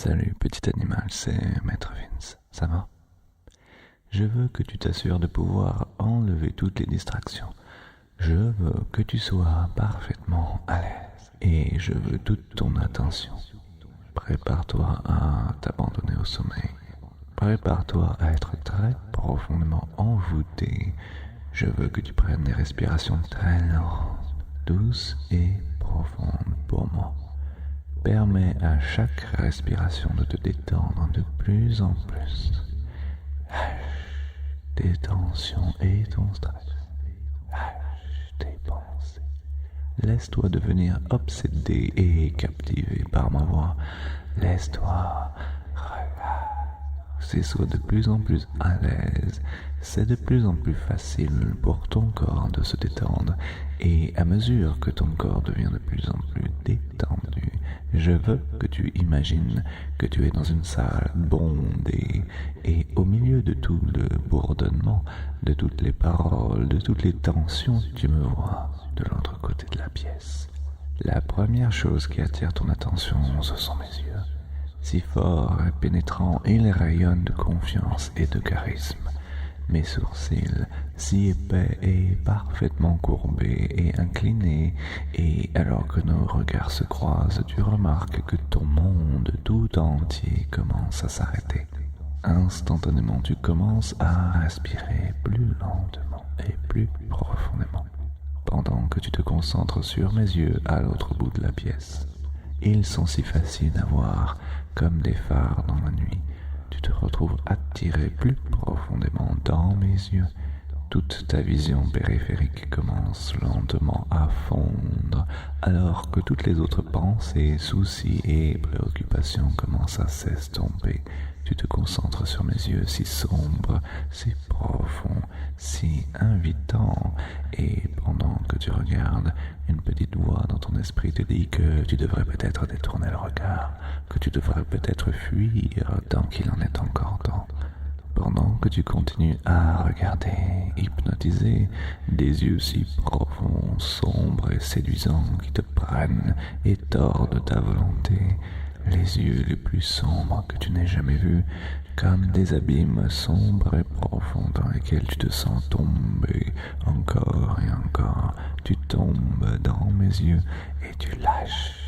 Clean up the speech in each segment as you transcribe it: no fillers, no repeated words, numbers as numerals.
Salut petit animal, c'est Maître Vince, ça va? Je veux que tu t'assures de pouvoir enlever toutes les distractions. Je veux que tu sois parfaitement à l'aise et je veux toute ton attention. Prépare-toi à t'abandonner au sommeil. Prépare-toi à être très profondément envoûté. Je veux que tu prennes des respirations très lentes, douces et profondes pour moi. Permets à chaque respiration de te détendre de plus en plus. Lâche tes tensions et ton stress. Lâche tes pensées. Laisse-toi devenir obsédé et captivé par ma voix. Laisse-toi relaxer. Sois de plus en plus à l'aise. C'est de plus en plus facile pour ton corps de se détendre. Et à mesure que ton corps devient de plus en plus détendu, je veux que tu imagines que tu es dans une salle bondée et au milieu de tout le bourdonnement, de toutes les paroles, de toutes les tensions, tu me vois de l'autre côté de la pièce. La première chose qui attire ton attention, ce sont mes yeux. Si forts et pénétrants, ils rayonnent de confiance et de charisme. Mes sourcils, si épais et parfaitement courbés et inclinés, et alors que nos regards se croisent, tu remarques que ton monde tout entier commence à s'arrêter. Instantanément, tu commences à respirer plus lentement et plus profondément, pendant que tu te concentres sur mes yeux à l'autre bout de la pièce. Ils sont si faciles à voir, comme des phares dans la nuit. Tu te retrouves attiré plus profondément dans mes yeux. Toute ta vision périphérique commence lentement à fondre, alors que toutes les autres pensées, soucis et préoccupations commencent à s'estomper. Tu te concentres sur mes yeux si sombres, si profonds, si invitants, et pendant que tu regardes, une petite voix dans ton esprit te dit que tu devrais peut-être détourner le regard, que tu devrais peut-être fuir tant qu'il en est encore temps. Pendant que tu continues à regarder, hypnotisé, des yeux si profonds, sombres et séduisants qui te prennent et tordent ta volonté, les yeux les plus sombres que tu n'aies jamais vus, comme des abîmes sombres et profonds dans lesquels tu te sens tomber encore et encore. Tu tombes dans mes yeux et tu lâches,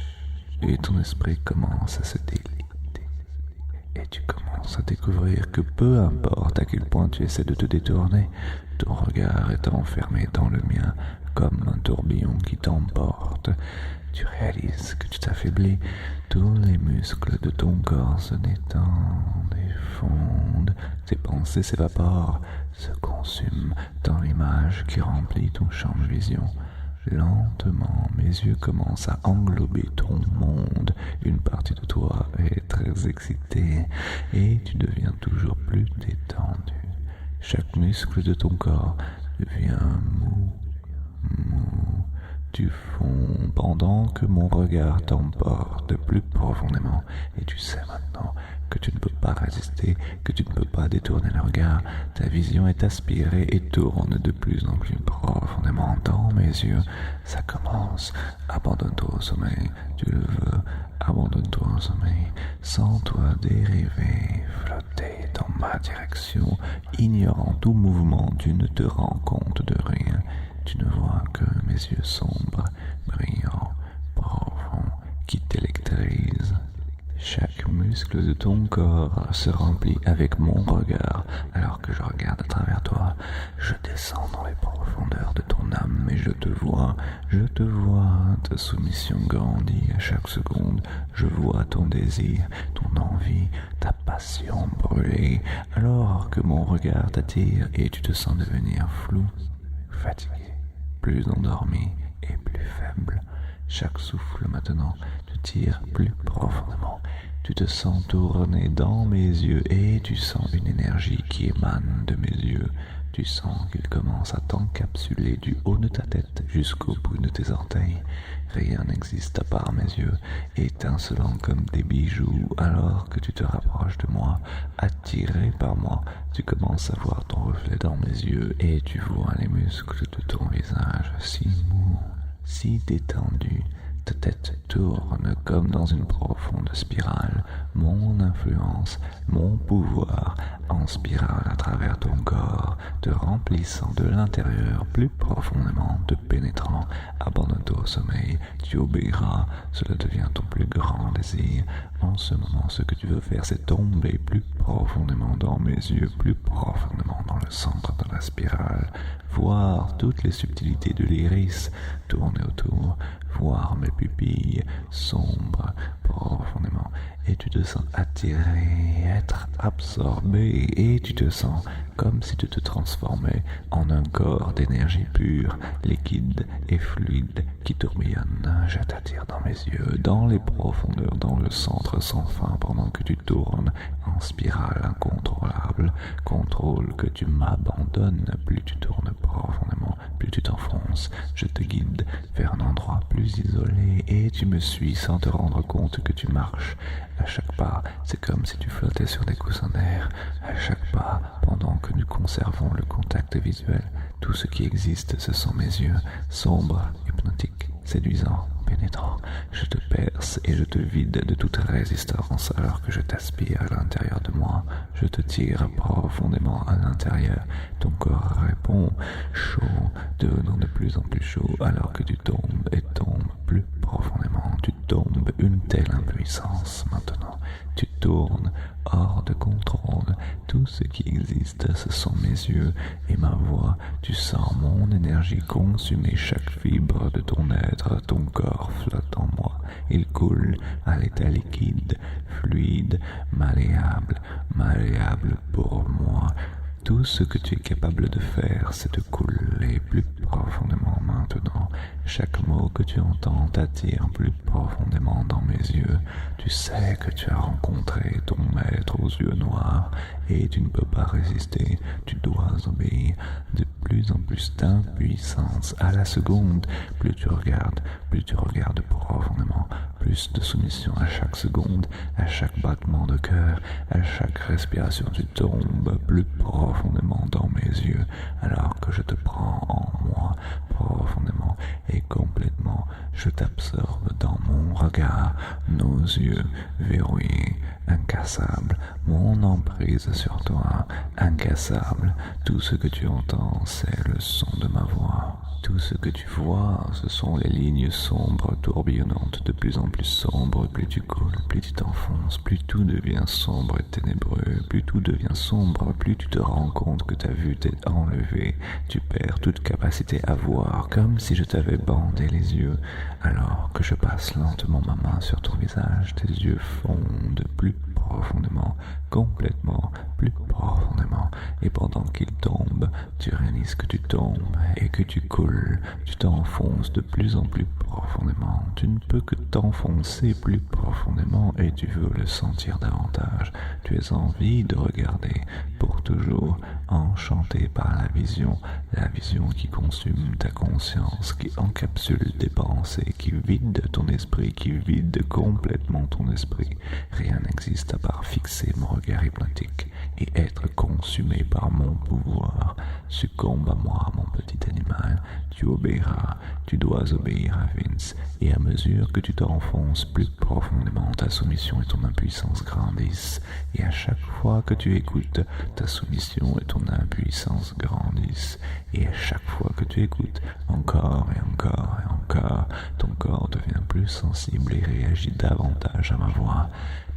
et ton esprit commence à se déliter. Et tu commences à découvrir que peu importe à quel point tu essaies de te détourner, ton regard est enfermé dans le mien comme un tourbillon qui t'emporte. Tu réalises que tu t'affaiblis, tous les muscles de ton corps se détendent et fondent, tes pensées s'évaporent, se consument dans l'image qui remplit ton champ de vision. Lentement, mes yeux commencent à englober ton monde. Une partie de toi est très excitée et tu deviens toujours plus détendu. Chaque muscle de ton corps devient mou. Tu fonds pendant que mon regard t'emporte plus profondément et tu sais maintenant que tu ne peux pas résister, que tu ne peux pas détourner le regard. Ta vision est aspirée et tourne de plus en plus profondément dans mes yeux. Ça commence. Abandonne-toi au sommeil. Tu le veux. Abandonne-toi au sommeil. Sens-toi dériver, flotter dans ma direction. Ignorant tout mouvement, tu ne te rends compte de rien. Tu ne vois que mes yeux sombres, brillants, profonds, qui t'électrisent. Chaque muscle de ton corps se remplit avec mon regard alors que je regarde à travers toi. Je descends dans les profondeurs de ton âme et je te vois, ta soumission grandit à chaque seconde. Je vois ton désir, ton envie, ta passion brûler alors que mon regard t'attire et tu te sens devenir flou, fatigué, plus endormi et plus faible. Chaque souffle maintenant te tire plus profondément. Tu te sens tourner dans mes yeux et tu sens une énergie qui émane de mes yeux. Tu sens qu'il commence à t'encapsuler du haut de ta tête jusqu'au bout de tes orteils. Rien n'existe à part mes yeux, étincelants comme des bijoux. Alors que tu te rapproches de moi, attiré par moi, tu commences à voir ton reflet dans mes yeux et tu vois les muscles de ton visage si mous, si détendu. Ta tête tourne comme dans une profonde spirale. Mon influence, mon pouvoir en spirale à travers ton corps, te remplissant de l'intérieur plus profondément, te pénétrant. Abandonne-toi au sommeil, tu obéiras, cela devient ton plus grand désir. En ce moment, ce que tu veux faire, c'est tomber plus profondément dans mes yeux, plus profondément dans le centre de la spirale, voir toutes les subtilités de l'iris tourner autour, voir mes pupilles sombres profondément, et tu te sens attiré, être absorbé, et tu te sens comme si tu te transformais en un corps d'énergie pure, liquide et fluide qui tourbillonne. Je t'attire dans mes yeux, dans les profondeurs, dans le centre sans fin, pendant que tu tournes en spirale incontrôlable. Contrôle que tu m'abandonnes, plus tu tournes profondément, plus tu t'enfonces. Je te guide vers un endroit plus isolé et tu me suis sans te rendre compte que tu marches. À chaque pas, c'est comme si tu flottais sur des coussins d'air. À chaque pas, pendant que nous conservons le contact visuel, tout ce qui existe, ce sont mes yeux, sombres, hypnotiques, séduisants, pénétrants. Je te perce et je te vide de toute résistance alors que je t'aspire à l'intérieur de moi. Je te tire profondément à l'intérieur. Ton corps répond, chaud, devenant de plus en plus chaud alors que tu tombes et tombes plus profondément. Tu tombes une telle impuissance maintenant. Tu tournes hors de contrôle. Tout ce qui existe, ce sont mes yeux et ma voix. Tu sens mon énergie consumer chaque fibre de ton être. Ton corps flotte en moi. Il coule à l'état liquide, fluide, malléable, malléable pour moi. Tout ce que tu es capable de faire, c'est de couler plus profondément maintenant. Chaque mot que tu entends t'attire plus profondément dans mes yeux. Tu sais que tu as rencontré ton maître aux yeux noirs et tu ne peux pas résister. Tu dois obéir. De plus en plus d'impuissance à la seconde. Plus tu regardes profondément. Plus de soumission à chaque seconde, à chaque battement de cœur, à chaque respiration. Tu tombes plus profondément dans mes yeux alors que je te prends en moi profondément et complètement. Je t'absorbe dans mon regard, nos yeux verrouillés, incassables, mon emprise sur toi, incassable. Tout ce que tu entends, c'est le son de ma voix. Tout ce que tu vois, ce sont les lignes sombres, tourbillonnantes, de plus en plus sombres. Plus tu coules, plus tu t'enfonces, plus tout devient sombre et ténébreux. Plus tout devient sombre, plus tu te rends compte que ta vue t'est enlevée. Tu perds toute capacité à voir, comme si je t'avais bandé les yeux. Alors que je passe lentement ma main sur ton visage, tes yeux fondent plus profondément, complètement, plus profondément. Et pendant qu'ils tombent, tu réalises que tu tombes et que tu coules. Tu t'enfonces de plus en plus profondément. Tu ne peux que t'enfoncer plus profondément et tu veux le sentir davantage. Tu as envie de regarder pour toujours, enchanté par la vision qui consume ta conscience, qui encapsule tes pensées, qui vide ton esprit, qui vide complètement ton esprit. Rien n'existe à part fixer mon regard hypnotique et être consumé par mon pouvoir. Succombe à moi, mon petit animal. Tu obéiras, tu dois obéir à Vince, et à mesure que tu t'enfonces plus profondément, ta soumission et ton impuissance grandissent, et à chaque fois que tu écoutes, ta soumission et ton impuissance grandissent, et à chaque fois que tu écoutes, encore et encore et encore, ton corps devient plus sensible et réagit davantage à ma voix.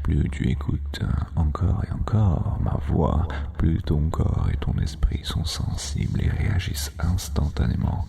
Plus tu écoutes encore et encore ma voix, plus ton corps et ton esprit sont sensibles et réagissent instantanément.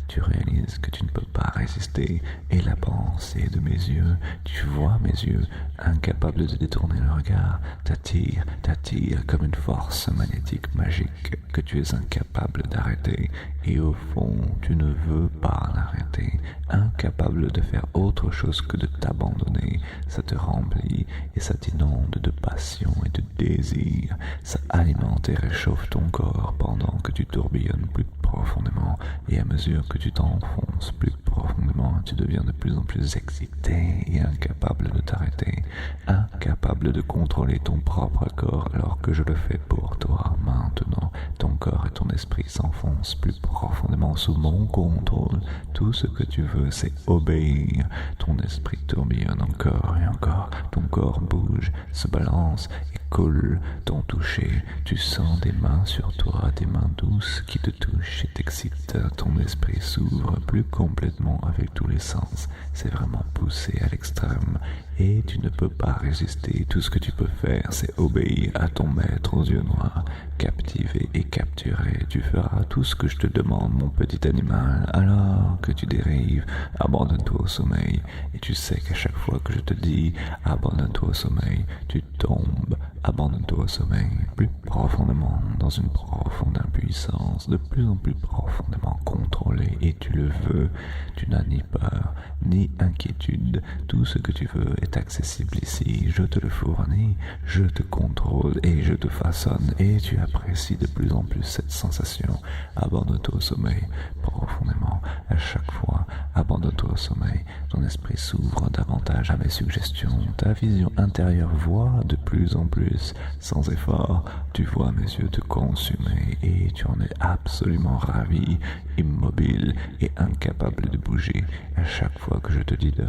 Tu réalises que tu ne peux pas résister et la pensée de mes yeux, tu vois mes yeux, incapables de détourner le regard, t'attire comme une force magnétique magique que tu es incapable d'arrêter et au fond tu ne veux pas l'arrêter, incapable de faire autre chose que de t'abandonner. Ça te remplit et ça t'inonde de passion et de désir, ça alimente et réchauffe ton corps pendant que tu tourbillonnes plus profondément et à mesure que tu t'enfonces plus profondément, tu deviens de plus en plus excité et incapable de t'arrêter, incapable de contrôler ton propre corps alors que je le fais pour toi maintenant. ton corps et ton esprit s'enfoncent plus profondément sous mon contrôle. Tout ce que tu veux, c'est obéir. Ton esprit tourbillonne encore et encore. Ton corps bouge, se balance et coule. Ton toucher, tu sens des mains sur toi, des mains douces qui te touchent et t'excitent. Ton esprit s'ouvre plus complètement avec tous les sens. C'est vraiment poussé à l'extrême et tu ne peux pas résister. Tout ce que tu peux faire, c'est obéir à ton maître aux yeux noirs. Captivé et capturé, tu feras tout ce que je te demande, mon petit animal. Alors que tu dérives, abandonne-toi au sommeil. Et tu sais qu'à chaque fois que je te dis abandonne-toi au sommeil, tu tombes. Abandonne-toi au sommeil plus profondément dans une profonde impuissance, de plus en plus profondément contrôlée, et tu le veux. Tu n'as ni peur, ni inquiétude. Tout ce que tu veux est accessible ici. Je te le fournis, je te contrôle et je te façonne, et tu apprécies de plus en plus cette sensation. Abandonne-toi au sommeil profondément. À chaque fois, abandonne-toi au sommeil. Ton esprit s'ouvre davantage à mes suggestions. Ta vision intérieure voit de plus en plus. Sans effort, tu vois mes yeux te consumer et tu en es absolument ravi, immobile et incapable de bouger. À chaque fois que je te dis de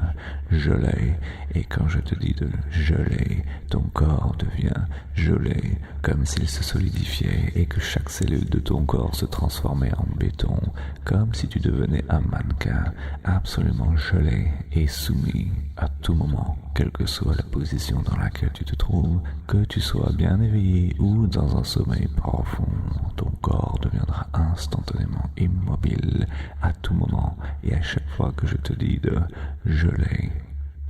geler, et quand je te dis de geler, ton corps devient gelé, comme s'il se solidifiait et que chaque cellule de ton corps se transformait en béton, comme si tu devenais un mannequin, absolument gelé et soumis à tout moment, quelle que soit la position dans laquelle tu te trouves, que tu sois bien éveillé ou dans un sommeil profond, ton corps deviendra instantanément immobile à tout moment et à chaque fois que je te dis de geler.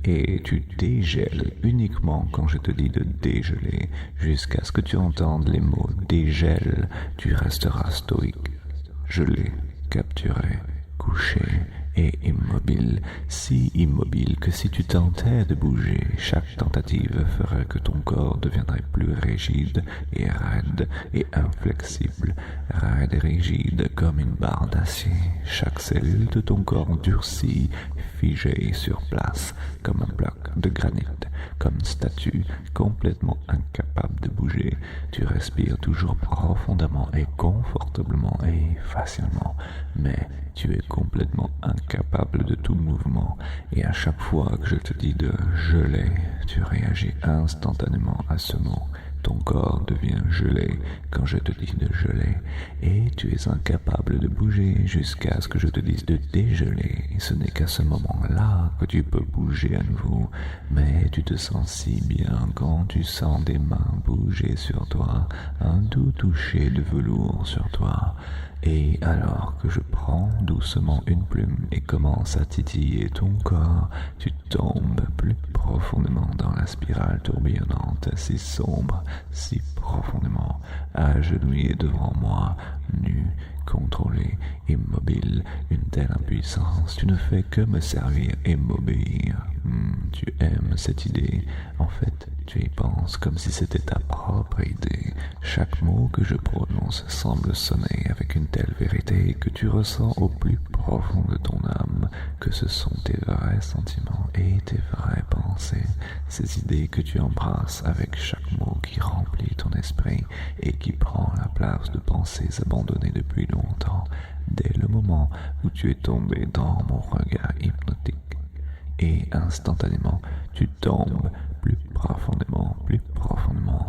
Et tu dégèles uniquement quand je te dis de dégeler, jusqu'à ce que tu entendes les mots dégèle, tu resteras stoïque, gelé, capturé, couché et immobile, si immobile que si tu tentais de bouger, chaque tentative ferait que ton corps deviendrait plus rigide et raide et inflexible, raide et rigide comme une barre d'acier. Chaque cellule de ton corps durcit, figée sur place, comme un bloc de granit, comme une statue complètement incapable de bouger. Tu respires toujours profondément et confortablement et facilement, mais tu es complètement incapable de tout mouvement, et à chaque fois que je te dis de geler, tu réagis instantanément à ce mot. Ton corps devient gelé quand je te dis de geler, et tu es incapable de bouger jusqu'à ce que je te dise de dégeler. Et ce n'est qu'à ce moment-là que tu peux bouger à nouveau, mais tu te sens si bien quand tu sens des mains bouger sur toi, un doux toucher de velours sur toi. Et alors que je prends doucement une plume et commence à titiller ton corps, tu tombes plus profondément dans la spirale tourbillonnante, si sombre, si profondément, agenouillé devant moi, nu, contrôlé, immobile, une telle impuissance, tu ne fais que me servir et m'obéir. Tu aimes cette idée. En fait, tu y penses comme si c'était ta propre idée. Chaque mot que je prononce semble sonner avec une telle vérité que tu ressens au plus profond de ton âme que ce sont tes vrais sentiments et tes vraies pensées, ces idées que tu embrasses avec chaque mot qui remplit ton esprit et qui prend la place de pensées abandonnées depuis longtemps, dès le moment où tu es tombé dans mon regard hypnotique. Et instantanément, tu tombes plus profondément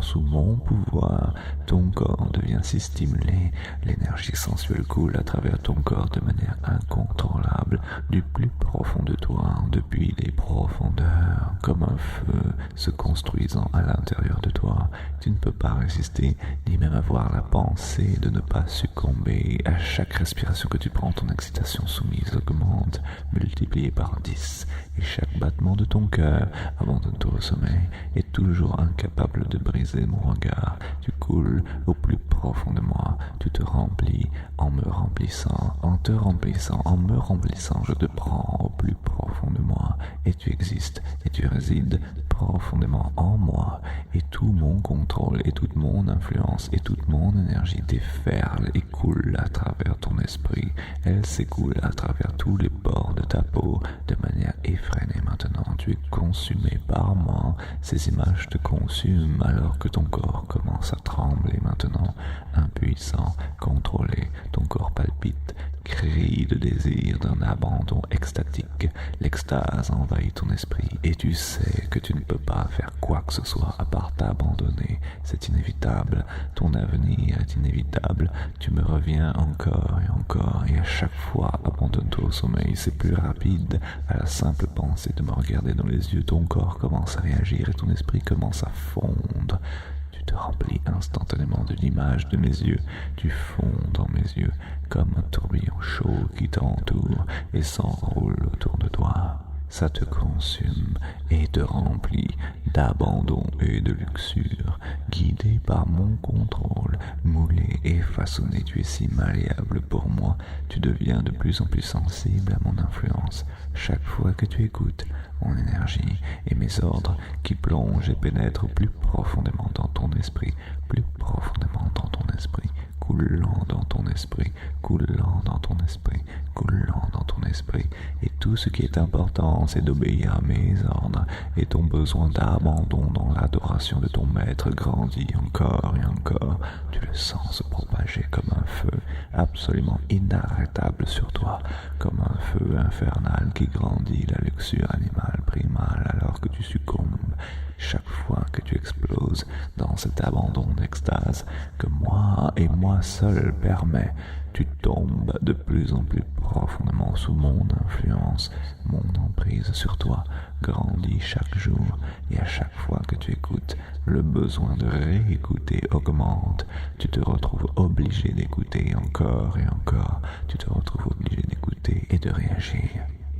sous mon pouvoir. Ton corps devient si stimulé, l'énergie sensuelle coule à travers ton corps de manière incontrôlable, du plus profond de toi, depuis les profondeurs, comme un feu se construisant à l'intérieur de toi. Tu ne peux pas résister, ni même avoir la pensée de ne pas succomber. À chaque respiration que tu prends, ton excitation soumise augmente, multipliée par 10, et chaque battement de ton cœur, abandonne-toi au sommeil, est toujours incapable de briser mon regard. Tu coules au plus profond de moi, tu te remplis en me remplissant, en te remplissant, en me remplissant, je te prends au plus profond de moi, et tu existes, et tu résides profondément en moi, et tout mon contrôle et toute mon influence et toute mon énergie déferle et coule à travers ton esprit. Elle s'écoule à travers tous les pores de ta peau de manière effrénée maintenant. Tu es consumé par moi. Ces images te consument alors que ton corps commence à trembler maintenant. Impuissant, contrôlé, ton corps palpite, crie de désir d'un abandon extatique. L'extase envahit ton esprit et tu sais que tu ne peux pas faire quoi que ce soit à part t'abandonner. C'est inévitable, ton avenir est inévitable. Tu me reviens encore et à chaque fois abandonne-toi au sommeil. C'est plus rapide. À la simple pensée de me regarder dans les yeux, ton corps commence à réagir et ton esprit commence à fondre. Tu te remplis instantanément de l'image de mes yeux. Tu fonds dans mes yeux comme un tourbillon chaud qui t'entoure et s'enroule autour de toi. Ça te consume et te remplit d'abandon et de luxure. Guidé par mon contrôle, moulé et façonné, tu es si malléable pour moi. Tu deviens de plus en plus sensible à mon influence. Chaque fois que tu écoutes mon énergie et mes ordres qui plongent et pénètrent plus profondément dans ton esprit, plus profondément dans ton esprit, coulant dans ton esprit, coulant dans ton esprit, coulant dans ton esprit. Et tout ce qui est important, c'est d'obéir à mes ordres. Et ton besoin d'abandon dans l'adoration de ton maître grandit encore et encore. Tu le sens se propager comme un feu absolument inarrêtable sur toi, comme un feu infernal qui grandit la luxure animale primale alors que tu succombes. Chaque fois que tu exploses dans cet abandon d'extase que moi et moi seul permet, tu tombes de plus en plus profondément sous mon influence. Mon emprise sur toi grandit chaque jour et à chaque fois que tu écoutes, le besoin de réécouter augmente. Tu te retrouves obligé d'écouter encore et encore. Tu te retrouves obligé d'écouter et de réagir.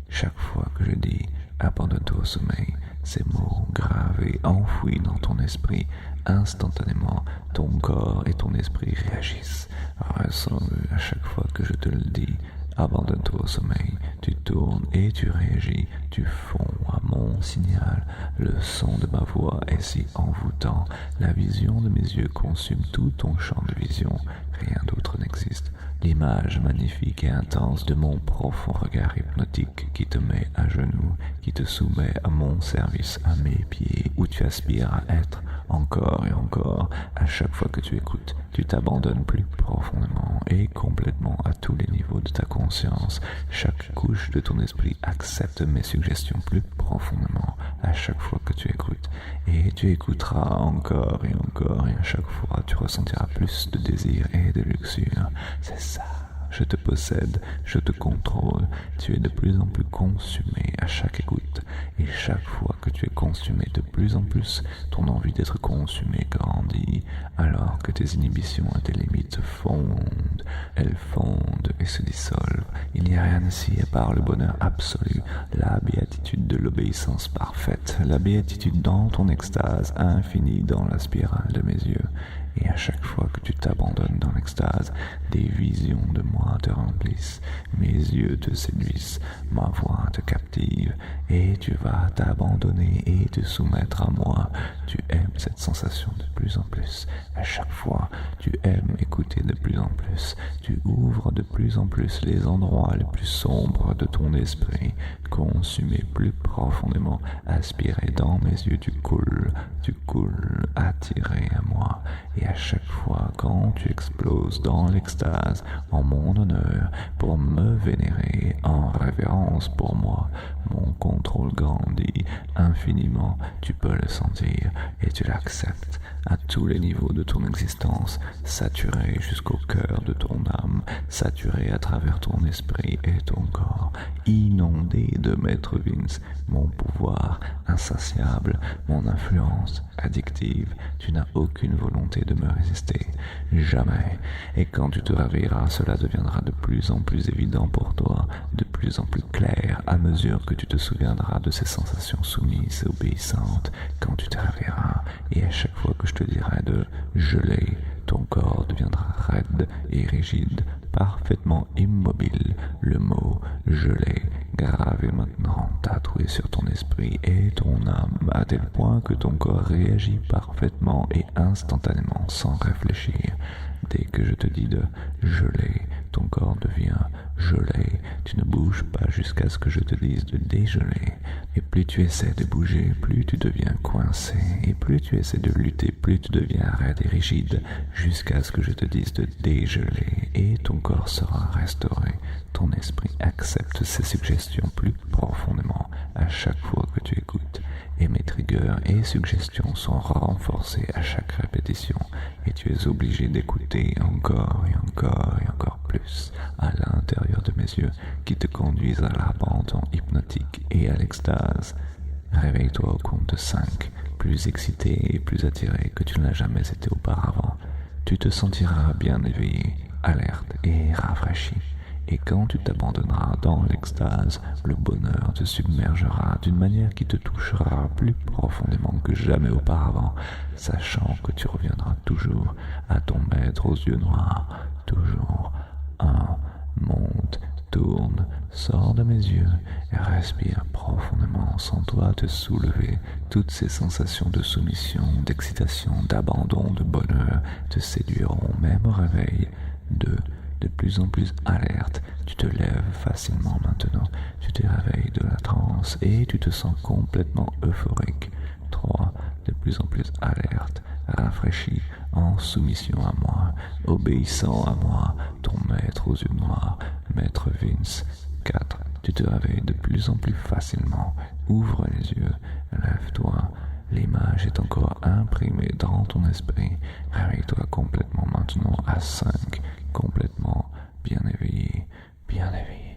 Chaque fois que je dis « abandonne-toi au sommeil », ces mots gravés, enfouis dans ton esprit, instantanément, ton corps et ton esprit réagissent. Ressens-le à chaque fois que je te le dis. Abandonne-toi au sommeil, tu tournes et tu réagis, tu fonds à mon signal. Le son de ma voix est si envoûtant, la vision de mes yeux consume tout ton champ de vision, rien d'autre n'existe. L'image magnifique et intense de mon profond regard hypnotique qui te met à genoux, qui te soumet à mon service, à mes pieds, où tu aspires à être encore et encore. À chaque fois que tu écoutes, tu t'abandonnes plus profondément et complètement à tous les niveaux de ta conscience. Chaque couche de ton esprit accepte mes suggestions plus profondément à chaque fois que tu écoutes. Et tu écouteras encore et encore, et à chaque fois tu ressentiras plus de désir et de luxure. C'est ça. Je te possède, je te contrôle, tu es de plus en plus consumé à chaque écoute, et chaque fois que tu es consumé de plus en plus, ton envie d'être consumé grandit, alors que tes inhibitions et tes limites fondent, elles fondent et se dissolvent. Il n'y a rien ici à part le bonheur absolu, la béatitude de l'obéissance parfaite, la béatitude dans ton extase infinie dans la spirale de mes yeux. Et à chaque fois que tu t'abandonnes dans l'extase, des visions de moi te remplissent, mes yeux te séduisent, ma voix te captive, et tu vas t'abandonner et te soumettre à moi. Tu aimes cette sensation de plus en plus. À chaque fois, tu aimes écouter de plus en plus. Tu ouvres de plus en plus les endroits les plus sombres de ton esprit, consumé plus profondément, aspiré dans mes yeux, tu coules, attiré à moi. Et à chaque fois quand tu exploses dans l'extase en mon honneur pour me vénérer en révérence pour moi, mon contrôle grandit infiniment, tu peux le sentir et tu l'acceptes à tous les niveaux de ton existence, saturé jusqu'au cœur de ton âme, saturé à travers ton esprit et ton corps, inondé de Maître Vince, mon pouvoir insatiable, mon influence addictive. Tu n'as aucune volonté de me résister, jamais. Et quand tu te réveilleras, cela deviendra de plus en plus évident pour toi, de plus en plus clair à mesure que tu te souviendras de ces sensations soumises et obéissantes. Quand tu te réveilleras, et à chaque fois que je te dirai de geler, ton corps deviendra raide et rigide, parfaitement immobile. Le mot gelé, gravé maintenant, tatoué sur ton esprit et ton âme, à tel point que ton corps réagit parfaitement et instantanément, sans réfléchir. Dès que je te dis de geler, ton corps devient gelé. Tu ne bouges pas jusqu'à ce que je te dise de dégeler. Et plus tu essaies de bouger, plus tu deviens coincé. Et plus tu essaies de lutter, plus tu deviens raide et rigide, jusqu'à ce que je te dise de dégeler. Et ton corps sera restauré. Ton esprit accepte ces suggestions plus profondément à chaque fois que tu écoutes. Et mes triggers et suggestions sont renforcés à chaque répétition. Et tu es obligé d'écouter encore et encore et encore plus à l'intérieur de mes yeux qui te conduisent à l'abandon hypnotique et à l'extase. Réveille-toi au compte de 5, plus excité et plus attiré que tu ne l'as jamais été auparavant. Tu te sentiras bien éveillé, alerte et rafraîchi. Et quand tu t'abandonneras dans l'extase, le bonheur te submergera d'une manière qui te touchera plus profondément que jamais auparavant, sachant que tu reviendras toujours à ton maître aux yeux noirs, toujours. Monte, tourne, sors de mes yeux et respire profondément sans toi te soulever. Toutes ces sensations de soumission, d'excitation, d'abandon, de bonheur te séduiront même au réveil. De plus en plus alerte, tu te lèves facilement maintenant, tu te réveilles de la transe et tu te sens complètement euphorique. 3. De plus en plus alerte, rafraîchi, en soumission à moi, obéissant à moi, ton maître aux yeux noirs, maître Vince. 4. Tu te réveilles de plus en plus facilement, ouvre les yeux, lève-toi. L'image est encore imprimée dans ton esprit. Réveille-toi complètement maintenant à 5, complètement bien éveillé, bien éveillé.